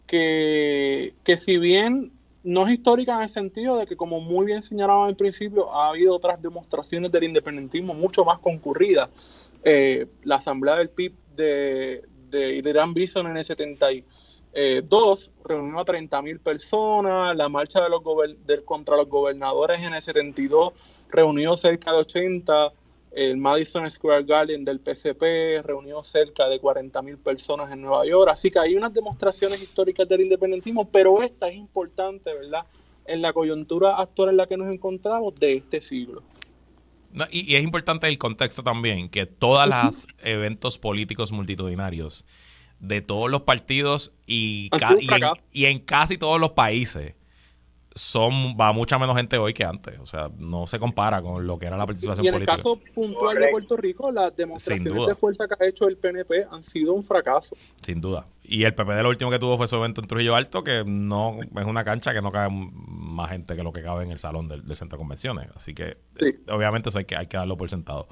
que si bien no es histórica en el sentido de que, como muy bien señalaba al principio, ha habido otras demostraciones del independentismo mucho más concurridas. La asamblea del PIB de Irán Bison en el 72 reunió a 30,000 personas, la marcha contra los gobernadores en el 72 reunió cerca de 80, el Madison Square Garden del PCP reunió cerca de 40,000 personas en Nueva York. Así que hay unas demostraciones históricas del independentismo, pero esta es importante, ¿verdad?, en la coyuntura actual en la que nos encontramos de este siglo. No, y es importante el contexto también, que todos los eventos políticos multitudinarios de todos los partidos y en casi todos los países va mucha menos gente hoy que antes. O sea, no se compara con lo que era la participación política. Y en el caso puntual de Puerto Rico, las demostraciones de fuerza que ha hecho el PNP han sido un fracaso. Sin duda. Y el PPD lo último que tuvo fue su evento en Trujillo Alto, que no es una cancha que no cabe más gente que lo que cabe en el salón del centro de convenciones. Así que, obviamente, eso hay que darlo por sentado.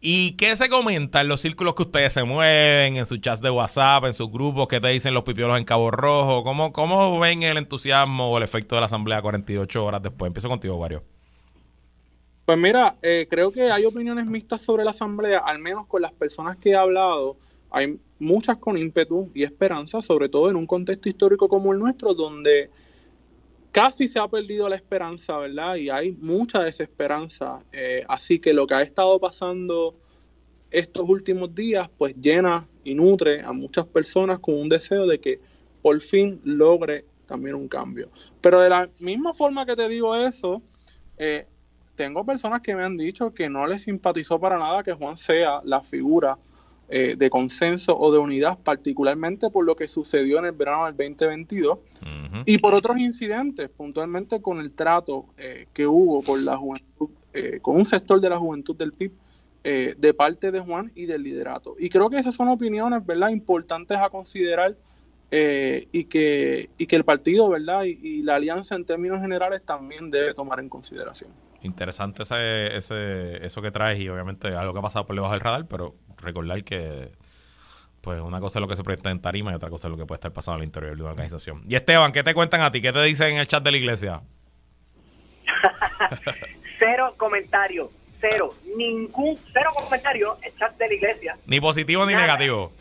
¿Y qué se comenta en los círculos que ustedes se mueven, en sus chats de WhatsApp, en sus grupos? ¿Qué te dicen los pipiolos en Cabo Rojo? ¿Cómo ven el entusiasmo o el efecto de la asamblea 48 horas después? Empiezo contigo, Wario. Pues mira, creo que hay opiniones mixtas sobre la asamblea, al menos con las personas que he hablado. Hay muchas con ímpetu y esperanza, sobre todo en un contexto histórico como el nuestro, donde casi se ha perdido la esperanza, ¿verdad? Y hay mucha desesperanza. Así que lo que ha estado pasando estos últimos días, pues llena y nutre a muchas personas con un deseo de que por fin logre también un cambio. Pero de la misma forma que te digo eso, tengo personas que me han dicho que no les simpatizó para nada que Juan sea la figura de consenso o de unidad, particularmente por lo que sucedió en el verano del 2022 y por otros incidentes, puntualmente con el trato que hubo con la juventud, con un sector de la juventud del PIB, de parte de Juan y del liderato. Y creo que esas son opiniones, ¿verdad?, importantes a considerar, y que el partido, ¿verdad?, y la alianza en términos generales también debe tomar en consideración. Interesante eso que traes, y obviamente algo que ha pasado por debajo del radar, pero recordar que pues una cosa es lo que se presenta en tarima y otra cosa es lo que puede estar pasando al interior de una organización. Y Esteban, ¿qué te cuentan a ti? ¿Qué te dicen en el chat de la iglesia? Cero comentarios, cero comentarios en el chat de la iglesia. Ni positivo ni negativo.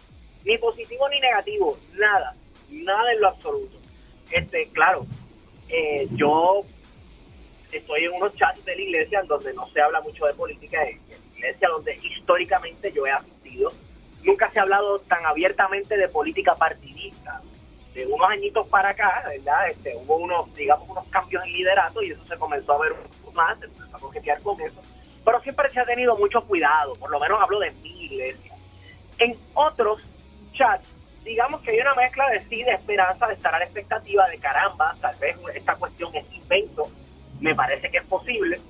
Ni positivo ni negativo, nada en lo absoluto. Claro, yo estoy en unos chats de la iglesia en donde no se habla mucho de política, en la iglesia donde históricamente yo he asistido. Nunca se ha hablado tan abiertamente de política partidista. De unos añitos para acá, ¿verdad? Hubo unos cambios en liderato y eso se comenzó a ver un poco más, se comenzó a coquetear con eso. Pero siempre se ha tenido mucho cuidado, por lo menos hablo de mi iglesia. En otros chats, digamos que hay una mezcla de esperanza, de estar a la expectativa de caramba, tal vez esta cuestión es invento, me parece que es posible,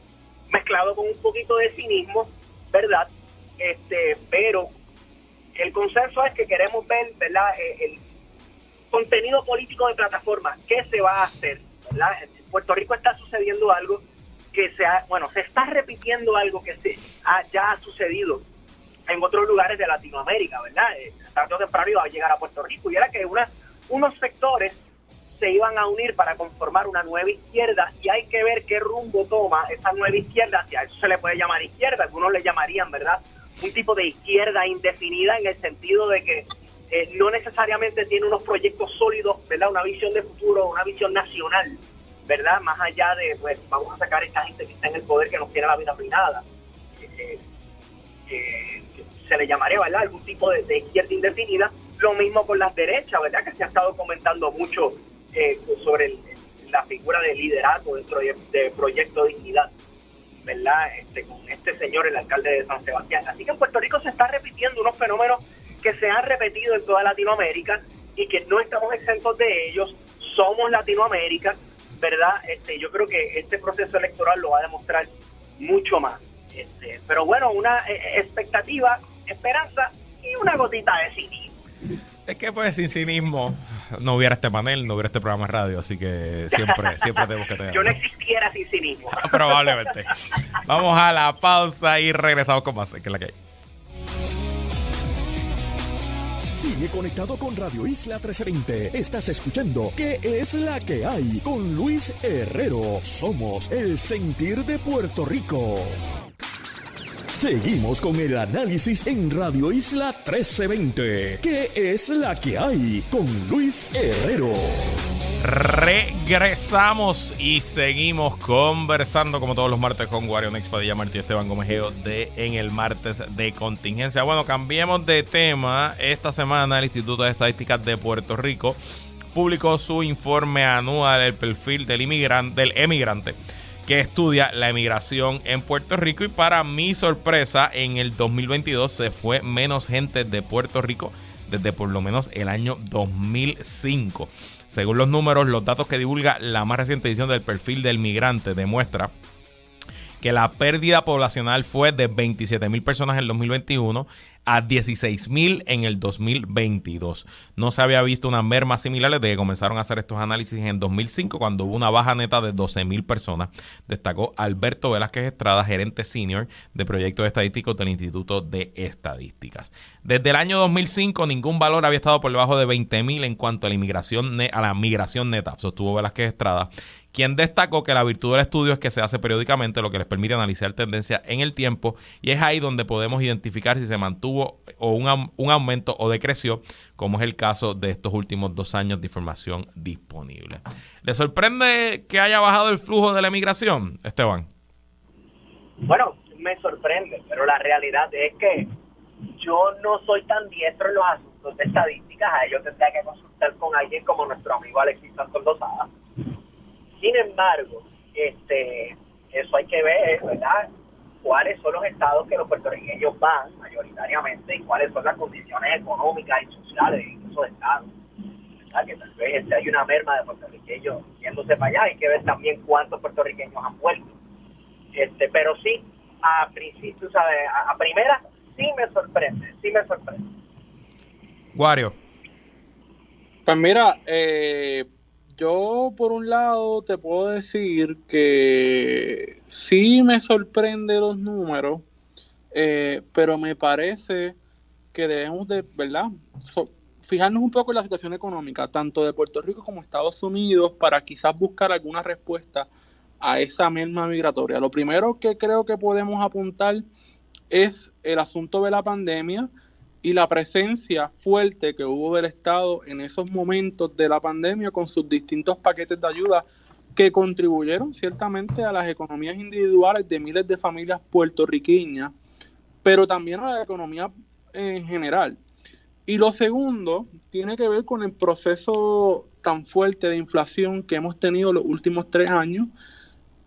mezclado con un poquito de cinismo, ¿verdad? Pero el consenso es que queremos ver, ¿verdad?, el contenido político de plataforma. ¿Qué se va a hacer? ¿Verdad? En Puerto Rico está sucediendo algo se está repitiendo algo que ya ha sucedido en otros lugares de Latinoamérica, ¿verdad? Tarde o temprano iba a llegar a Puerto Rico, y era que unos sectores se iban a unir para conformar una nueva izquierda, y hay que ver qué rumbo toma esa nueva izquierda. Si a eso se le puede llamar izquierda, algunos le llamarían, ¿verdad?, un tipo de izquierda indefinida, en el sentido de que no necesariamente tiene unos proyectos sólidos, ¿verdad?, una visión de futuro, una visión nacional, ¿verdad?, más allá de, pues, vamos a sacar a esta gente que está en el poder, que nos tiene la vida arruinada. Se le llamaría, ¿verdad?, algún tipo de izquierda indefinida. Lo mismo con las derechas, ¿verdad?, que se ha estado comentando mucho sobre la figura de liderato dentro de Proyecto Dignidad, ¿verdad?, con este señor, el alcalde de San Sebastián. Así que en Puerto Rico se está repitiendo unos fenómenos que se han repetido en toda Latinoamérica y que no estamos exentos de ellos. Somos Latinoamérica, ¿verdad? Yo creo que este proceso electoral lo va a demostrar mucho más. Pero bueno, una expectativa, esperanza y una gotita de cinismo. Es que pues sin cinismo no hubiera este panel, no hubiera este programa de radio, así que siempre tenemos que tener. Yo no existiera sin cinismo. Probablemente. Vamos a la pausa y regresamos con más, que es la que hay. Sigue conectado con Radio Isla 1320. Estás escuchando ¿Qué es la que hay? Con Luis Herrero. Somos el sentir de Puerto Rico. Seguimos con el análisis en Radio Isla 1320. ¿Qué es la que hay? Con Luis Herrero. Regresamos y seguimos conversando como todos los martes con Wario Next, Padilla Martí y Esteban Gomejeo de En el Martes de Contingencia. Bueno, cambiemos de tema. Esta semana el Instituto de Estadísticas de Puerto Rico publicó su informe anual, el perfil del emigrante que estudia la emigración en Puerto Rico, y para mi sorpresa en el 2022 se fue menos gente de Puerto Rico desde por lo menos el año 2005. Según los números, los datos que divulga la más reciente edición del perfil del migrante demuestra que la pérdida poblacional fue de 27,000 personas en el 2021 a 16,000 en el 2022. No se había visto una merma similar desde que comenzaron a hacer estos análisis en 2005, cuando hubo una baja neta de 12,000 personas, destacó Alberto Velázquez Estrada, gerente senior de proyectos estadísticos del Instituto de Estadísticas. Desde el año 2005, ningún valor había estado por debajo de 20,000 en cuanto a la migración neta, sostuvo Velázquez Estrada, quien destacó que la virtud del estudio es que se hace periódicamente, lo que les permite analizar tendencias en el tiempo, y es ahí donde podemos identificar si se mantuvo o un aumento o decreció, como es el caso de estos últimos 2 años de información disponible. ¿Le sorprende que haya bajado el flujo de la emigración, Esteban? Bueno, me sorprende, pero la realidad es que yo no soy tan diestro en los asuntos de estadísticas. A ellos tendría que consultar con alguien como nuestro amigo Alexis Santos Lozada. Sin embargo, eso hay que ver, ¿verdad? Cuáles son los estados que los puertorriqueños van mayoritariamente y cuáles son las condiciones económicas y sociales en esos estados. ¿Verdad? Que tal vez hay una merma de puertorriqueños yéndose para allá. Hay que ver también cuántos puertorriqueños han vuelto. Pero sí, a principio, ¿sabes? A primera, sí me sorprende. Wario. Pues mira, yo por un lado te puedo decir que sí me sorprende los números, pero me parece que debemos de, ¿verdad?, fijarnos un poco en la situación económica, tanto de Puerto Rico como Estados Unidos, para quizás buscar alguna respuesta a esa merma migratoria. Lo primero que creo que podemos apuntar es el asunto de la pandemia y la presencia fuerte que hubo del Estado en esos momentos de la pandemia con sus distintos paquetes de ayuda que contribuyeron ciertamente a las economías individuales de miles de familias puertorriqueñas, pero también a la economía en general. Y lo segundo tiene que ver con el proceso tan fuerte de inflación que hemos tenido los últimos 3 años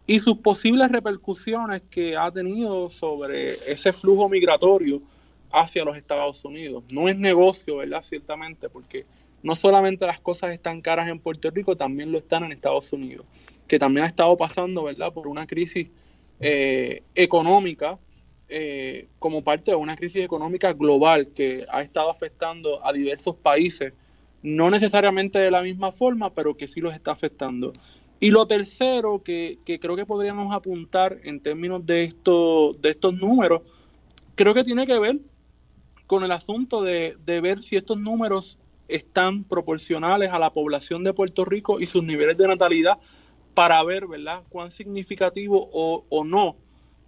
y sus posibles repercusiones que ha tenido sobre ese flujo migratorio hacia los Estados Unidos. No es negocio, ¿verdad? Ciertamente, porque no solamente las cosas están caras en Puerto Rico, también lo están en Estados Unidos, que también ha estado pasando, ¿verdad?, por una crisis económica, como parte de una crisis económica global que ha estado afectando a diversos países, no necesariamente de la misma forma, pero que sí los está afectando. Y lo tercero que creo que podríamos apuntar en términos de estos números, creo que tiene que ver con el asunto de ver si estos números están proporcionales a la población de Puerto Rico y sus niveles de natalidad, para ver, ¿verdad?, cuán significativo o no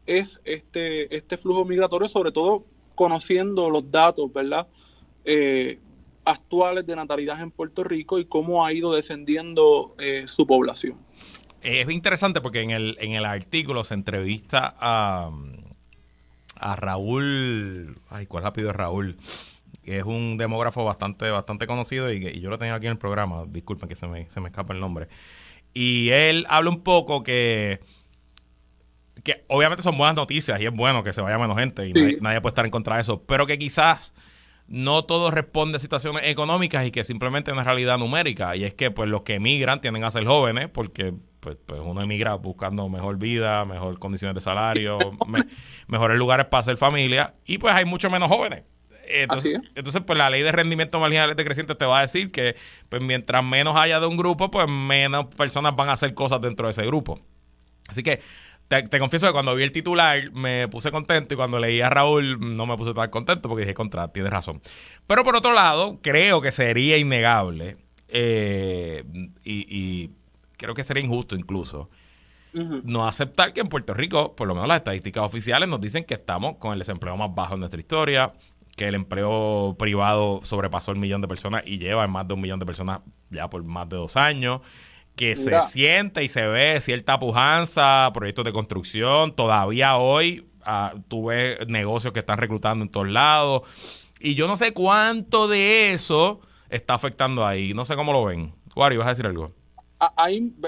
es este flujo migratorio, sobre todo conociendo los datos, ¿verdad?, actuales de natalidad en Puerto Rico y cómo ha ido descendiendo su población. Es interesante porque en el artículo se entrevista a Raúl, ¿cuál rápido es Raúl? Que es un demógrafo bastante conocido y yo lo tengo aquí en el programa, disculpen que se me escapa el nombre. Y él habla un poco que obviamente son buenas noticias y es bueno que se vaya menos gente y sí, nadie puede estar en contra de eso, pero que quizás no todo responde a situaciones económicas y que simplemente es una realidad numérica, y es que pues los que emigran tienden a ser jóvenes porque pues uno emigra buscando mejor vida, mejor condiciones de salario, mejores lugares para hacer familia, y pues hay mucho menos jóvenes. Entonces, pues la ley de rendimiento marginal decreciente te va a decir que pues mientras menos haya de un grupo, pues menos personas van a hacer cosas dentro de ese grupo. Así que te confieso que cuando vi el titular me puse contento, y cuando leí a Raúl no me puse tan contento porque dije, tienes razón. Pero por otro lado, creo que sería innegable y creo que sería injusto incluso no aceptar que en Puerto Rico, por lo menos las estadísticas oficiales nos dicen que estamos con el desempleo más bajo en nuestra historia, que el empleo privado sobrepasó el 1.000.000 de personas y lleva en más de 1.000.000 de personas ya por más de 2 años. Que Mira, se siente y se ve cierta pujanza, proyectos de construcción. Todavía hoy tú ves negocios que están reclutando en todos lados. Y yo no sé cuánto de eso está afectando ahí. No sé cómo lo ven. Wario, ¿vas a decir algo?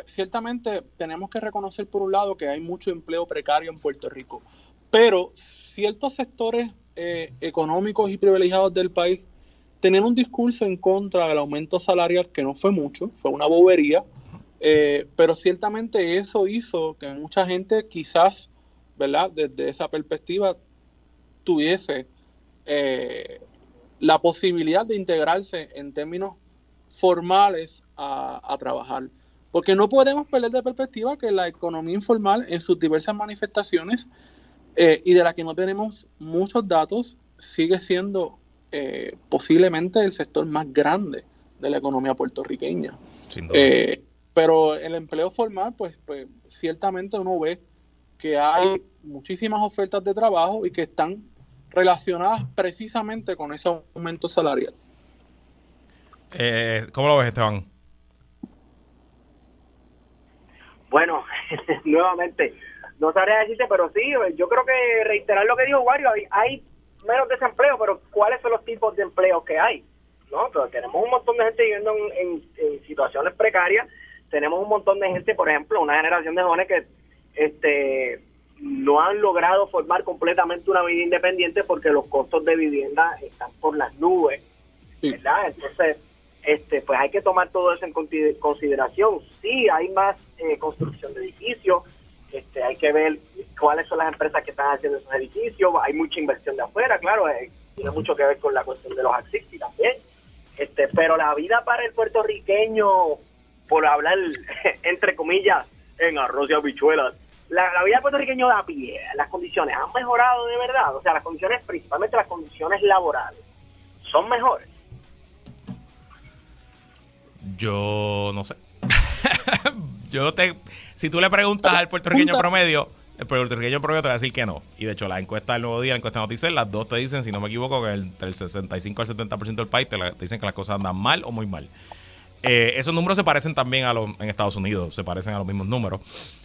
ciertamente tenemos que reconocer por un lado que hay mucho empleo precario en Puerto Rico, pero ciertos sectores económicos y privilegiados del país tenían un discurso en contra del aumento salarial que no fue mucho, fue una bobería, pero ciertamente eso hizo que mucha gente quizás, ¿verdad?, desde esa perspectiva tuviese la posibilidad de integrarse en términos formales a trabajar. Porque no podemos perder de perspectiva que la economía informal en sus diversas manifestaciones y de la que no tenemos muchos datos sigue siendo posiblemente el sector más grande de la economía puertorriqueña. Sin duda. Pero el empleo formal, pues ciertamente uno ve que hay muchísimas ofertas de trabajo y que están relacionadas precisamente con ese aumento salarial. ¿Cómo lo ves, Esteban? Bueno, nuevamente, no sabría decirte, pero sí, yo creo que reiterar lo que dijo Wario, hay menos desempleo, pero ¿cuáles son los tipos de empleo que hay? ¿No? Entonces, tenemos un montón de gente viviendo en situaciones precarias, tenemos un montón de gente, por ejemplo, una generación de jóvenes que no han logrado formar completamente una vida independiente porque los costos de vivienda están por las nubes, ¿verdad? Entonces, pues hay que tomar todo eso en consideración. Sí, hay más construcción de edificios, hay que ver cuáles son las empresas que están haciendo esos edificios, hay mucha inversión de afuera, claro, tiene mucho que ver con la cuestión de los Axixi también, pero la vida para el puertorriqueño, por hablar entre comillas, en arroz y habichuelas, la vida del puertorriqueño da pie, las condiciones han mejorado de verdad, o sea, las condiciones, principalmente las condiciones laborales, son mejores. Yo no sé. Si tú le preguntas al puertorriqueño promedio, el puertorriqueño promedio te va a decir que no. Y de hecho, la encuesta del Nuevo Día, la encuesta de Noticel, las dos te dicen, si no me equivoco, que entre el 65 al 70% del país te dicen que las cosas andan mal o muy mal. Esos números se parecen también en Estados Unidos, se parecen a los mismos números.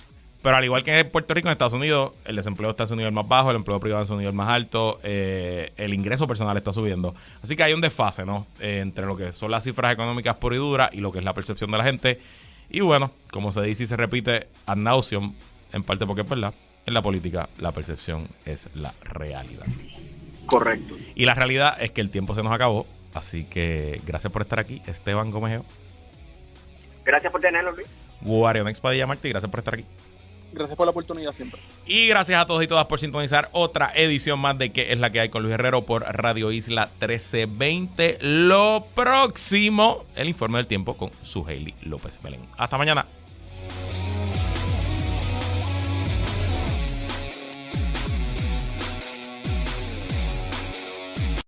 Pero al igual que en Puerto Rico, en Estados Unidos, el desempleo está en su nivel más bajo, el empleo privado en su nivel más alto, el ingreso personal está subiendo. Así que hay un desfase, ¿no? Entre lo que son las cifras económicas pura y dura y lo que es la percepción de la gente. Y bueno, como se dice y se repite ad nauseum, en parte porque es verdad, en la política la percepción es la realidad. Correcto. Y la realidad es que el tiempo se nos acabó, así que gracias por estar aquí, Esteban Gómez. Gracias por tenerlo, Luis. Wario Next Padilla Martí, gracias por estar aquí. Gracias por la oportunidad siempre. Y gracias a todos y todas por sintonizar otra edición más de ¿Qué es la que hay con Luis Herrero por Radio Isla 1320? Lo próximo, el informe del tiempo con Suheili López Belén. Hasta mañana.